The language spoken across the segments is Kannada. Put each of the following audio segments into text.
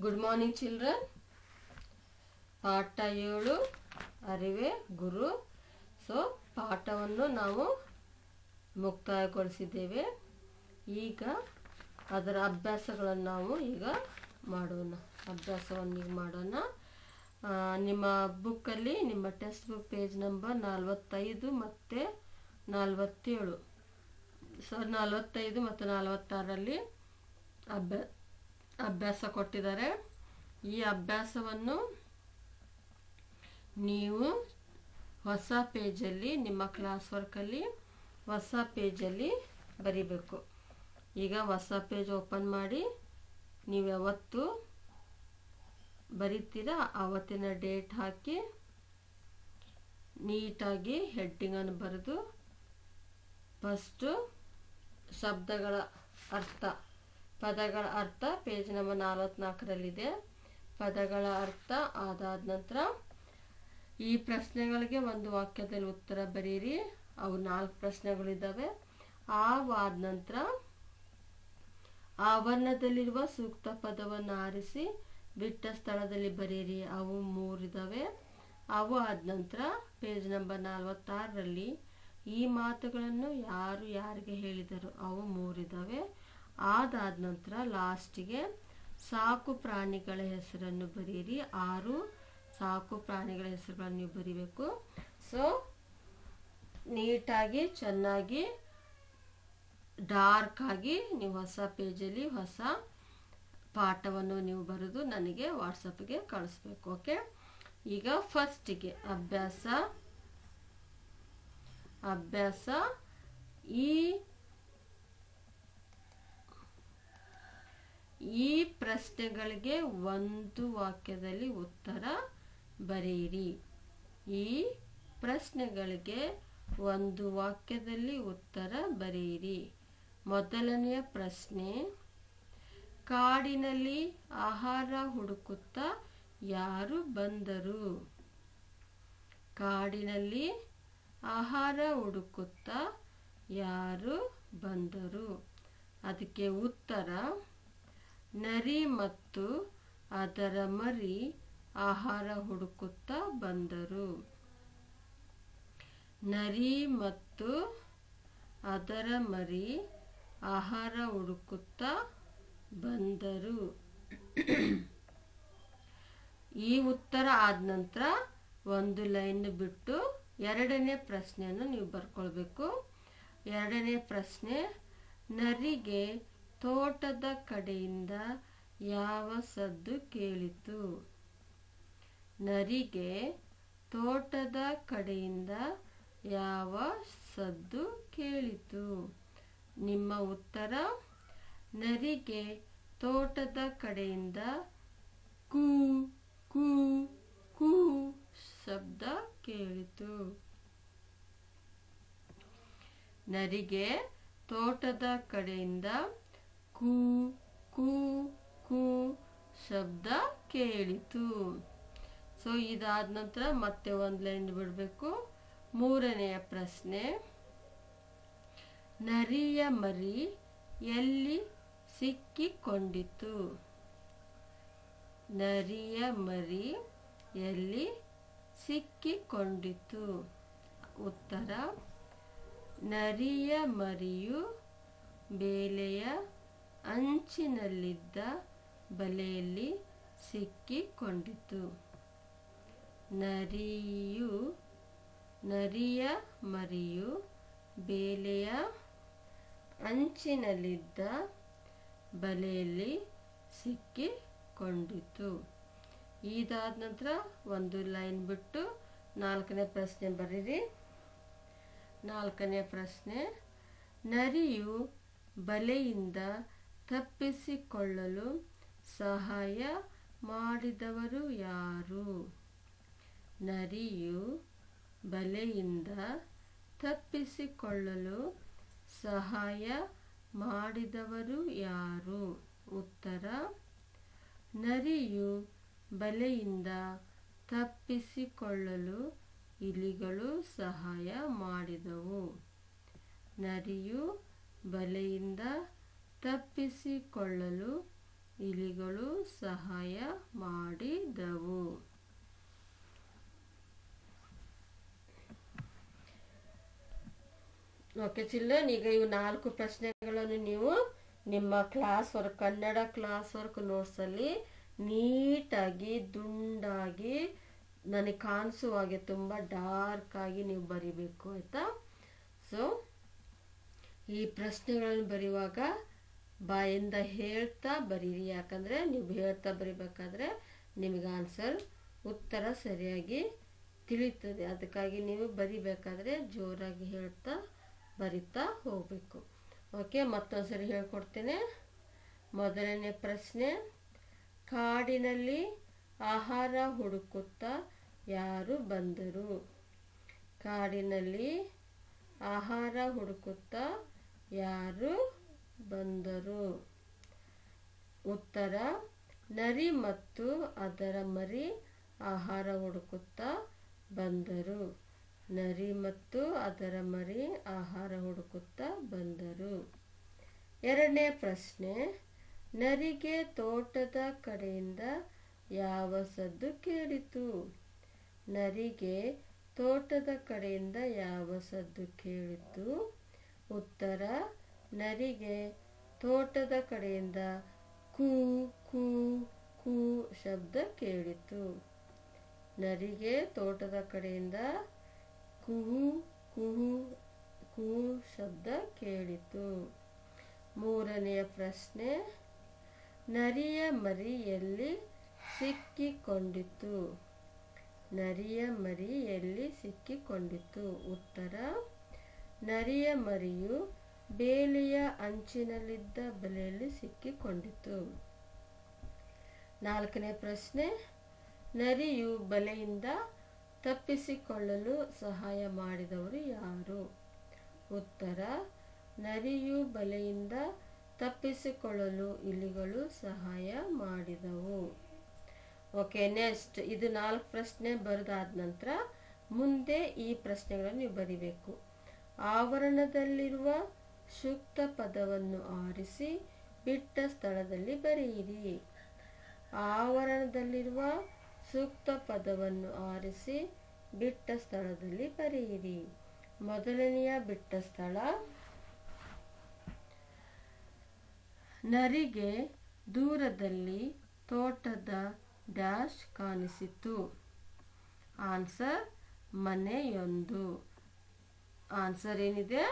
Good morning children. ಪಾಠ 7 ಅರಿವೇ ಗುರು. ಸೊ ಪಾಠವನ್ನು ನಾವು ಮುಕ್ತಾಯಗೊಳಿಸಿದ್ದೇವೆ. ಈಗ ಅದರ ಅಭ್ಯಾಸಗಳನ್ನು ನಾವು ಈಗ ಮಾಡೋಣ. ನಿಮ್ಮ ಬುಕ್ಕಲ್ಲಿ ನಿಮ್ಮ ಟೆಕ್ಸ್ಟ್ ಬುಕ್ ಪೇಜ್ ನಂಬರ್ 45 ಮತ್ತು 47. ಸೊ 45 ಮತ್ತು 46ರಲ್ಲಿ ಅಭ್ಯಾಸ ಕೊಟ್ಟಿದ್ದಾರೆ. ಈ ಅಭ್ಯಾಸವನ್ನು ನೀವು ಹೊಸ ಪೇಜಲ್ಲಿ, ನಿಮ್ಮ ಕ್ಲಾಸ್ ವರ್ಕಲ್ಲಿ ಹೊಸ ಪೇಜಲ್ಲಿ ಬರಿಬೇಕು. ಈಗ ಹೊಸ ಪೇಜ್ ಓಪನ್ ಮಾಡಿ ನೀವು ಯಾವತ್ತು ಬರಿತೀರಾ ಆವತ್ತಿನ ಡೇಟ್ ಹಾಕಿ ನೀಟಾಗಿ ಹೆಡ್ಡಿಂಗನ್ನು ಬರೆದು ಫಸ್ಟು ಶಬ್ದಗಳ ಅರ್ಥ, ಪದಗಳ ಅರ್ಥ ಪೇಜ್ ನಂಬರ್ 44ರಲ್ಲಿದೆ. ಪದಗಳ ಅರ್ಥ ಆದಾದ ನಂತರ ಈ ಪ್ರಶ್ನೆಗಳಿಗೆ ಒಂದು ವಾಕ್ಯದಲ್ಲಿ ಉತ್ತರ ಬರೀರಿ. ಅವು 4 ಪ್ರಶ್ನೆಗಳಿದ್ದಾವೆ. ಆದ ನಂತರ ಆವರಣದಲ್ಲಿರುವ ಸೂಕ್ತ ಪದವನ್ನು ಆರಿಸಿ ಬಿಟ್ಟ ಸ್ಥಳದಲ್ಲಿ ಬರೀರಿ. ಅವು 3 ಇದ್ದಾವೆ. ಅವು ಆದ ನಂತರ ಪೇಜ್ ನಂಬರ್ 46ರಲ್ಲಿ ಈ ಮಾತುಗಳನ್ನು ಯಾರು ಯಾರಿಗೆ ಹೇಳಿದರು, ಅವು 3 ಇದ್ದಾವೆ. ಅದಾದ ನಂತರ ಲಾಸ್ಟಿಗೆ ಸಾಕು ಪ್ರಾಣಿಗಳ ಹೆಸರನ್ನು ಬರೀರಿ. 6 ಸಾಕು ಪ್ರಾಣಿಗಳ ಹೆಸರುಗಳನ್ನು ನೀವು ಬರೀಬೇಕು. ಸೊ ನೀಟಾಗಿ ಚೆನ್ನಾಗಿ ಡಾರ್ಕ್ ಆಗಿ ನೀವು ಹೊಸ ಪೇಜಲ್ಲಿ ಹೊಸ ಪಾಠವನ್ನು ನೀವು ಬರೆದು ನನಗೆ ವಾಟ್ಸಪ್ಗೆ ಕಳಿಸ್ಬೇಕು. ಓಕೆ, ಈಗ ಫಸ್ಟಿಗೆ ಅಭ್ಯಾಸ ಈ ಪ್ರಶ್ನೆಗಳಿಗೆ ಒಂದು ವಾಕ್ಯದಲ್ಲಿ ಉತ್ತರ ಬರೆಯಿರಿ. ಈ ಪ್ರಶ್ನೆಗಳಿಗೆ ಒಂದು ವಾಕ್ಯದಲ್ಲಿ ಉತ್ತರ ಬರೆಯಿರಿ. ಮೊದಲನೆಯ ಪ್ರಶ್ನೆ, ಕಾಡಿನಲ್ಲಿ ಆಹಾರ ಹುಡುಕುತ್ತಾ ಯಾರು ಬಂದರು? ಕಾಡಿನಲ್ಲಿ ಆಹಾರ ಹುಡುಕುತ್ತಾ ಯಾರು ಬಂದರು? ಅದಕ್ಕೆ ಉತ್ತರ, ನರಿ ಮತ್ತು ಅದರ ಮರಿ ಆಹಾರ ಹುಡುಕುತ್ತಾ ಬಂದರು. ನರಿ ಮತ್ತು ಅದರ ಮರಿ ಆಹಾರ ಹುಡುಕುತ್ತಾ ಬಂದರು. ಈ ಉತ್ತರ ಆದ ನಂತರ ಒಂದು ಲೈನ್ ಬಿಟ್ಟು ಎರಡನೇ ಪ್ರಶ್ನೆಯನ್ನು ನೀವು ಬರ್ಕೊಳ್ಬೇಕು. ಎರಡನೇ ಪ್ರಶ್ನೆ, ನರಿಗೆ ತೋಟದ ಕಡೆಯಿಂದ ಯಾವ ಸದ್ದು ಕೇಳಿತು? ನರಿಗೆ ತೋಟದ ಕಡೆಯಿಂದ ಯಾವ ಸದ್ದು ಕೇಳಿತು? ನಿಮ್ಮ ಉತ್ತರ, ನರಿಗೆ ತೋಟದ ಕಡೆಯಿಂದ ಕೂ ಕೂ ಕೂ ಶಬ್ದ ಕೇಳಿತು. ನರಿಗೆ ತೋಟದ ಕಡೆಯಿಂದ ಕೂ ಕೂ ಕೂ ಶಬ್ದ ಕೇಳಿತು. ಸೊ ಇದಾದ ನಂತರ ಮತ್ತೆ ಒಂದು ಲೈನ್ ಬಿಡಬೇಕು. ಮೂರನೆಯ ಪ್ರಶ್ನೆ, ನರಿಯ ಮರಿ ಎಲ್ಲಿ ಸಿಕ್ಕಿಕೊಂಡಿತು? ನರಿಯ ಮರಿ ಎಲ್ಲಿ ಸಿಕ್ಕಿಕೊಂಡಿತು? ಉತ್ತರ, ನರಿಯ ಮರಿಯು ಬೇಲೆಯ ಅಂಚಿನಲ್ಲಿದ್ದ ಬಲೆಯಲ್ಲಿ ಸಿಕ್ಕಿಕೊಂಡಿತು. ನರಿಯ ಮರಿಯು ಬೇಲೆಯ ಅಂಚಿನಲ್ಲಿದ್ದ ಬಲೆಯಲ್ಲಿ ಸಿಕ್ಕಿಕೊಂಡಿತು. ಇದಾದ ನಂತರ ಒಂದು ಲೈನ್ ಬಿಟ್ಟು 4ನೇ ಪ್ರಶ್ನೆ ಬರೀರಿ. 4ನೇ ಪ್ರಶ್ನೆ, ನರಿಯು ಬಲೆಯಿಂದ ತಪ್ಪಿಸಿಕೊಳ್ಳಲು ಸಹಾಯ ಮಾಡಿದವರು ಯಾರು? ನರಿಯು ಬಲೆಯಿಂದ ತಪ್ಪಿಸಿಕೊಳ್ಳಲು ಸಹಾಯ ಮಾಡಿದವರು ಯಾರು? ಉತ್ತರ, ನರಿಯು ಬಲೆಯಿಂದ ತಪ್ಪಿಸಿಕೊಳ್ಳಲು ಇಲಿಗಳು ಸಹಾಯ ಮಾಡಿದವು. ನರಿಯು ಬಲೆಯಿಂದ ತಪ್ಪಿಸಿಕೊಳ್ಳಲು ಇಲಿಗಳು ಸಹಾಯ ಮಾಡಿದವು. ಓಕೆ ಚಿಲ್ಡ್ರನ್, ಈಗ ಇವು 4 ಪ್ರಶ್ನೆಗಳನ್ನು ನೀವು ನಿಮ್ಮ class work, Kannada class work ನೋಟ್ಸಲ್ಲಿ ನೀಟಾಗಿ ದುಂಡಾಗಿ ನನಗೆ ಕಾಣಿಸುವ ಹಾಗೆ ತುಂಬ ಡಾರ್ಕ್ ಆಗಿ ನೀವು ಬರಿಬೇಕು, ಆಯಿತಾ? ಸೊ ಈ ಪ್ರಶ್ನೆಗಳನ್ನು ಬರೆಯುವಾಗ ಬಾಯಿಂದ ಹೇಳ್ತಾ ಬರೀರಿ, ಯಾಕಂದರೆ ನೀವು ಹೇಳ್ತಾ ಬರಿಬೇಕಾದ್ರೆ ನಿಮಗೆ ಉತ್ತರ ಸರಿಯಾಗಿ ತಿಳಿತದೆ. ಅದಕ್ಕಾಗಿ ನೀವು ಬರಿಬೇಕಾದ್ರೆ ಜೋರಾಗಿ ಹೇಳ್ತಾ ಬರಿತಾ ಹೋಗಬೇಕು. ಓಕೆ, ಮತ್ತೊಂದ್ಸರಿ ಹೇಳ್ಕೊಡ್ತೇನೆ. ಮೊದಲನೇ ಪ್ರಶ್ನೆ, ಕಾಡಿನಲ್ಲಿ ಆಹಾರ ಹುಡುಕುತ್ತಾ ಯಾರು ಬಂದರು? ಕಾಡಿನಲ್ಲಿ ಆಹಾರ ಹುಡುಕುತ್ತಾ ಯಾರು ಬಂದರು? ಉತ್ತರ, ನರಿ ಮತ್ತು ಅದರ ಮರಿ ಆಹಾರ ಹುಡುಕುತ್ತಾ ಬಂದರು. ನರಿ ಮತ್ತು ಅದರ ಮರಿ ಆಹಾರ ಹುಡುಕುತ್ತಾ ಬಂದರು. ಎರಡನೇ ಪ್ರಶ್ನೆ, ನರಿಗೆ ತೋಟದ ಕಡೆಯಿಂದ ಯಾವ ಸದ್ದು ಕೇಳಿತು? ನರಿಗೆ ತೋಟದ ಕಡೆಯಿಂದ ಯಾವ ಸದ್ದು ಕೇಳಿತು? ಉತ್ತರ, ನರಿಗೆ ತೋಟದ ಕಡೆಯಿಂದ ಕೂ ಕೂ ಕೂ ಶಬ್ದ ಕೇಳಿತು. ನರಿಗೆ ತೋಟದ ಕಡೆಯಿಂದ ಕುಹು ಕುಹು ಕೂ ಶಬ್ದ ಕೇಳಿತು. ಮೂರನೆಯ ಪ್ರಶ್ನೆ, ನರಿಯ ಮರಿ ಎಲ್ಲಿ ಸಿಕ್ಕಿಕೊಂಡಿತು? ನರಿಯ ಮರಿ ಎಲ್ಲಿ ಸಿಕ್ಕಿಕೊಂಡಿತು? ಉತ್ತರ, ನರಿಯ ಮರಿಯು ಬೇಲಿಯ ಅಂಚಿನಲ್ಲಿದ್ದ ಬಲೆಯಲ್ಲಿ ಸಿಕ್ಕಿಕೊಂಡಿತು. ನಾಲ್ಕನೇ ಪ್ರಶ್ನೆ, ನರಿಯು ಬಲೆಯಿಂದ ತಪ್ಪಿಸಿಕೊಳ್ಳಲು ಸಹಾಯ ಮಾಡಿದವರು ಯಾರು? ಉತ್ತರ, ನರಿಯು ಬಲೆಯಿಂದ ತಪ್ಪಿಸಿಕೊಳ್ಳಲು ಇಲಿಗಳು ಸಹಾಯ ಮಾಡಿದವು. ಓಕೆ, ನೆಕ್ಸ್ಟ್ ಇದು 4 ಪ್ರಶ್ನೆ ಬರೆದಾದ ನಂತರ ಮುಂದೆ ಈ ಪ್ರಶ್ನೆಗಳನ್ನು ನೀವು ಬರಿಬೇಕು. ಆವರಣದಲ್ಲಿರುವ ಸೂಕ್ತ ಪದವನ್ನು ಆರಿಸಿ ಬಿಟ್ಟ ಸ್ಥಳದಲ್ಲಿ ಬರೆಯಿರಿ. ಆವರಣದಲ್ಲಿರುವ ಸೂಕ್ತ ಪದವನ್ನು ಆರಿಸಿ ಬಿಟ್ಟ ಸ್ಥಳದಲ್ಲಿ ಬರೆಯಿರಿ. ಮೊದಲನೆಯ ಬಿಟ್ಟ ಸ್ಥಳ, ನರಿಗೆ ದೂರದಲ್ಲಿ ತೋಟದ ಡ್ಯಾಶ್ ಕಾಣಿಸಿತು. ಆನ್ಸರ್, ಮನೆಯೊಂದು. ಆನ್ಸರ್ ಏನಿದೆ?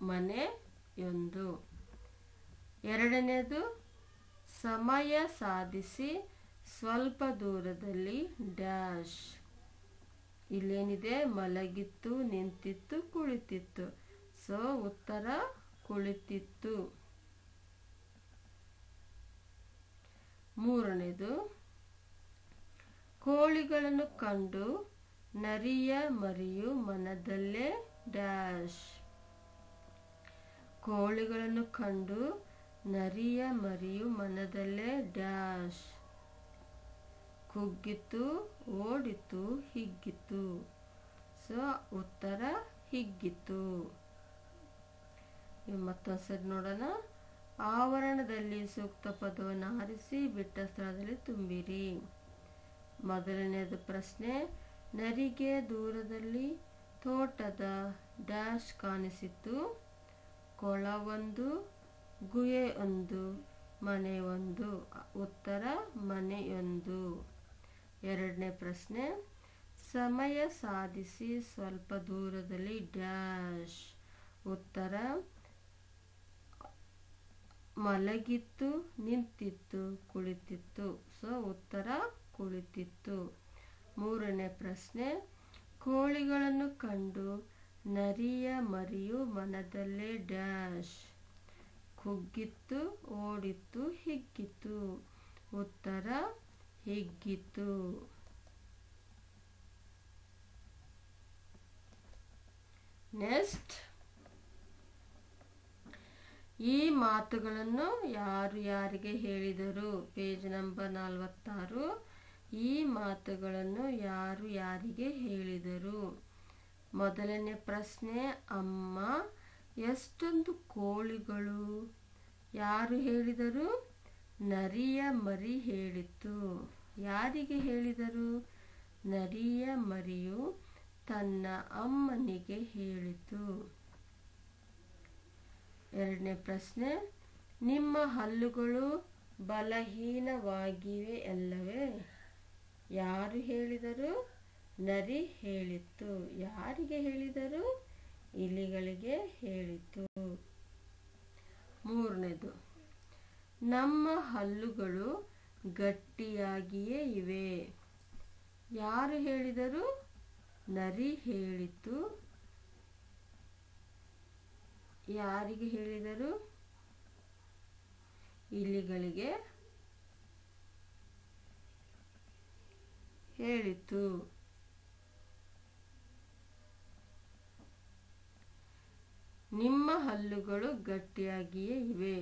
ಮನೆಯೊಂದು. ಎರಡನೇದು, ಸಮಯ ಸಾಧಿಸಿ ಸ್ವಲ್ಪ ದೂರದಲ್ಲಿ ಡ್ಯಾಶ್. ಇಲ್ಲೇನಿದೆ? ಮಲಗಿತ್ತು, ನಿಂತಿತ್ತು, ಕುಳಿತಿತ್ತು. ಸೊ ಉತ್ತರ ಕುಳಿತಿತ್ತು. ಮೂರನೇದು, ಕೋಳಿಗಳನ್ನು ಕಂಡು ನರಿಯ ಮರಿಯು ಮನದಲ್ಲೇ ಡ್ಯಾಶ್. ಕೋಳಿಗಳನ್ನು ಕಂಡು ನರಿಯ ಮರಿಯು ಮನದಲ್ಲೇ ಡ್ಯಾಶ್. ಕುಗ್ಗಿತು, ಓಡಿತು, ಹಿಗ್ಗಿತು. ಸೊ ಉತ್ತರ ಹಿಗ್ಗಿತು. ಮತ್ತೊಂದ್ಸರಿ ನೋಡೋಣ. ಆವರಣದಲ್ಲಿ ಸೂಕ್ತ ಪದವನ್ನು ಆರಿಸಿ ಬಿಟ್ಟ ಸ್ಥಳದಲ್ಲಿ ತುಂಬಿರಿ. ಮೊದಲನೆಯದು ಪ್ರಶ್ನೆ, ನರಿಗೆ ದೂರದಲ್ಲಿ ತೋಟದ ಡ್ಯಾಶ್ ಕಾಣಿಸಿತು. ಕೊಳವೊಂದು, ಗುಹೆಯೊಂದು, ಮನೆಯೊಂದು. ಉತ್ತರ, ಮನೆಯೊಂದು. ಎರಡನೇ ಪ್ರಶ್ನೆ, ಸಮಯ ಸಾಧಿಸಿ ಸ್ವಲ್ಪ ದೂರದಲ್ಲಿ ಡ್ಯಾಶ್. ಉತ್ತರ, ಮಲಗಿತ್ತು, ನಿಂತಿತ್ತು, ಕುಳಿತಿತ್ತು. ಸೊ ಉತ್ತರ ಕುಳಿತಿತ್ತು. ಮೂರನೇ ಪ್ರಶ್ನೆ, ಕೋಳಿಗಳನ್ನು ಕಂಡು ನರಿಯ ಮರಿಯು ಮನದಲ್ಲೇ ಡ್ಯಾಶ್. ಕುಗ್ಗಿತ್ತು, ಓಡಿತ್ತು, ಹಿಗ್ಗಿತ್ತು. ಉತ್ತರ ಹಿಗ್ಗಿತು. ನೆಕ್ಸ್ಟ್, ಈ ಮಾತುಗಳನ್ನು ಯಾರು ಯಾರಿಗೆ ಹೇಳಿದರು? Page number 46. ಈ ಮಾತುಗಳನ್ನು ಯಾರು ಯಾರಿಗೆ ಹೇಳಿದರು? ಮೊದಲನೇ ಪ್ರಶ್ನೆ, ಅಮ್ಮ ಎಷ್ಟೊಂದು ಕೋಳಿಗಳು. ಯಾರು ಹೇಳಿದರು? ನರಿಯ ಮರಿ ಹೇಳಿತು. ಯಾರಿಗೆ ಹೇಳಿದರು? ನರಿಯ ಮರಿಯು ತನ್ನ ಅಮ್ಮನಿಗೆ ಹೇಳಿತು. ಎರಡನೇ ಪ್ರಶ್ನೆ, ನಿಮ್ಮ ಹಲ್ಲುಗಳು ಬಲಹೀನವಾಗಿವೆ ಅಲ್ಲವೇ? ಯಾರು ಹೇಳಿದರು? ನರಿ ಹೇಳಿತು. ಯಾರಿಗೆ ಹೇಳಿದರು? ಇಲಿಗಳಿಗೆ ಹೇಳಿತು. ಮೂರನೇದು, ನಮ್ಮ ಹಲ್ಲುಗಳು ಗಟ್ಟಿಯಾಗಿಯೇ ಇವೆ. ಯಾರು ಹೇಳಿದರು? ನರಿ ಹೇಳಿತು. ಯಾರಿಗೆ ಹೇಳಿದರು? ಇಲಿಗಳಿಗೆ ಹೇಳಿತು. ನಿಮ್ಮ ಹಲ್ಲುಗಳು ಗಟ್ಟಿಯಾಗಿಯೇ ಇವೆ.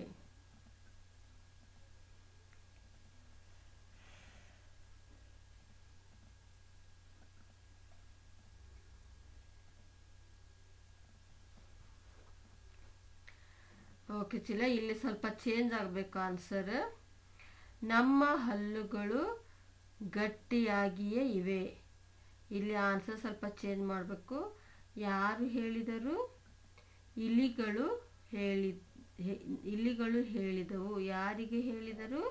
ಓಕೆ ಚಿಲ್ಲ, ಇಲ್ಲಿ ಸ್ವಲ್ಪ ಚೇಂಜ್ ಆಗಬೇಕು ಆನ್ಸರ್. ನಮ್ಮ ಹಲ್ಲುಗಳು ಗಟ್ಟಿಯಾಗಿಯೇ ಇವೆ. ಇಲ್ಲಿ ಆನ್ಸರ್ ಸ್ವಲ್ಪ ಚೇಂಜ್ ಮಾಡಬೇಕು. ಯಾರು ಹೇಳಿದರು? ಇಲಿಗಳು ಹೇಳಿದವು. ಯಾರಿಗೆ ಹೇಳಿದರು?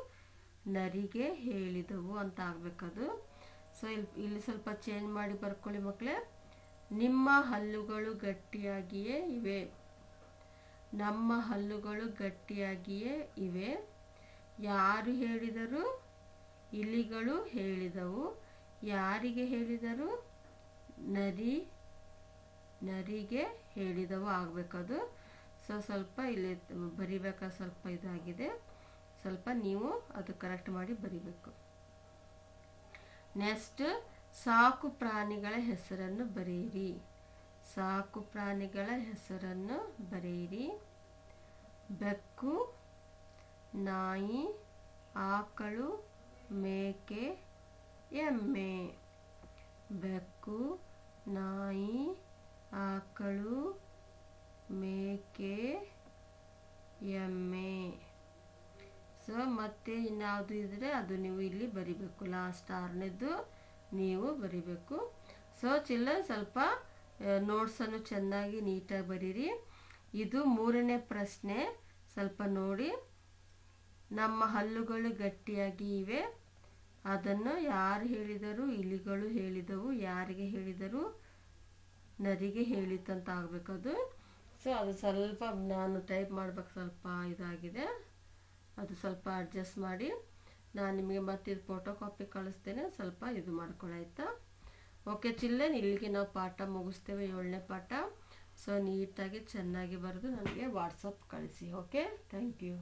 ನರಿಗೆ ಹೇಳಿದವು ಅಂತ ಆಗಬೇಕದು. ಸೊ ಇಲ್ಲಿ ಸ್ವಲ್ಪ ಚೇಂಜ್ ಮಾಡಿ ಬರ್ಕೊಳ್ಳಿ ಮಕ್ಕಳೇ. ನಿಮ್ಮ ಹಲ್ಲುಗಳು ಗಟ್ಟಿಯಾಗಿಯೇ ಇವೆ. ನಮ್ಮ ಹಲ್ಲುಗಳು ಗಟ್ಟಿಯಾಗಿಯೇ ಇವೆ. ಯಾರು ಹೇಳಿದರು? ಇಲಿಗಳು ಹೇಳಿದವು. ಯಾರಿಗೆ ಹೇಳಿದರು? ನರಿಗೆ ಹೇಳಿದವು ಆಗಬೇಕದು. ಸೊ ಸ್ವಲ್ಪ ಇಲ್ಲಿ ಬರಿಬೇಕಾದ್ರೆ ಸ್ವಲ್ಪ ಇದಾಗಿದೆ. ಸ್ವಲ್ಪ ನೀವು ಅದು ಕರೆಕ್ಟ್ ಮಾಡಿ ಬರಿಬೇಕು. ನೆಕ್ಸ್ಟ್, ಸಾಕು ಪ್ರಾಣಿಗಳ ಹೆಸರನ್ನು ಬರೆಯಿರಿ. ಸಾಕು ಪ್ರಾಣಿಗಳ ಹೆಸರನ್ನು ಬರೆಯಿರಿ. ಬೆಕ್ಕು, ನಾಯಿ, ಆಕಳು, ಮೇಕೆ, ಎಮ್ಮೆ. ಬೆಕ್ಕು, ನಾಯಿ, ಆಕಳು, ಮೇಕೆ, ಎಮ್ಮೆ. ಸೊ ಮತ್ತೆ ಇನ್ಯಾವುದು ಇದ್ರೆ ಅದು ನೀವು ಇಲ್ಲಿ ಬರಿಬೇಕು. ಲಾಸ್ಟ್ ಆರನೇದು ನೀವು ಬರಿಬೇಕು. ಸೊ ಚಿಲ್ಡ್ರನ್ ಸ್ವಲ್ಪ ನೋಟ್ಸನ್ನು ಚೆನ್ನಾಗಿ ನೀಟಾಗಿ ಬರೀರಿ. ಇದು ಮೂರನೇ ಪ್ರಶ್ನೆ. ಸ್ವಲ್ಪ ನೋಡಿ. ನಮ್ಮ ಹಲ್ಲುಗಳು ಗಟ್ಟಿಯಾಗಿ ಇವೆ. ಅದನ್ನು ಯಾರು ಹೇಳಿದರು? ಇಲಿಗಳು ಹೇಳಿದವು. ಯಾರಿಗೆ ಹೇಳಿದರು? ನರಿಗೆ ಹೇಳಿತಂತ ಆಗಬೇಕದು. ಸೊ ಅದು ಸ್ವಲ್ಪ ನಾನು ಟೈಪ್ ಮಾಡ್ಬೇಕು, ಸ್ವಲ್ಪ ಇದಾಗಿದೆ. ಅದು ಸ್ವಲ್ಪ ಅಡ್ಜಸ್ಟ್ ಮಾಡಿ. ನಾನು ನಿಮಗೆ ಮತ್ತೆ ಇದು ಫೋಟೋ ಕಾಪಿ ಕಳಿಸ್ತೇನೆ. ಸ್ವಲ್ಪ ಇದು ಮಾಡ್ಕೊಳ್ಳಾಯ್ತಾ? ಓಕೆ ಚಿಲ್ಡ್ರನ್, ಇಲ್ಲಿಗೆ ನಾವು ಪಾಠ ಮುಗಿಸ್ತೇವೆ, 7ನೇ ಪಾಠ. ಸೊ ನೀಟಾಗಿ ಚೆನ್ನಾಗಿ ಬರೆದು ನನಗೆ ವಾಟ್ಸಪ್ ಕಳಿಸಿ. Okay, thank you.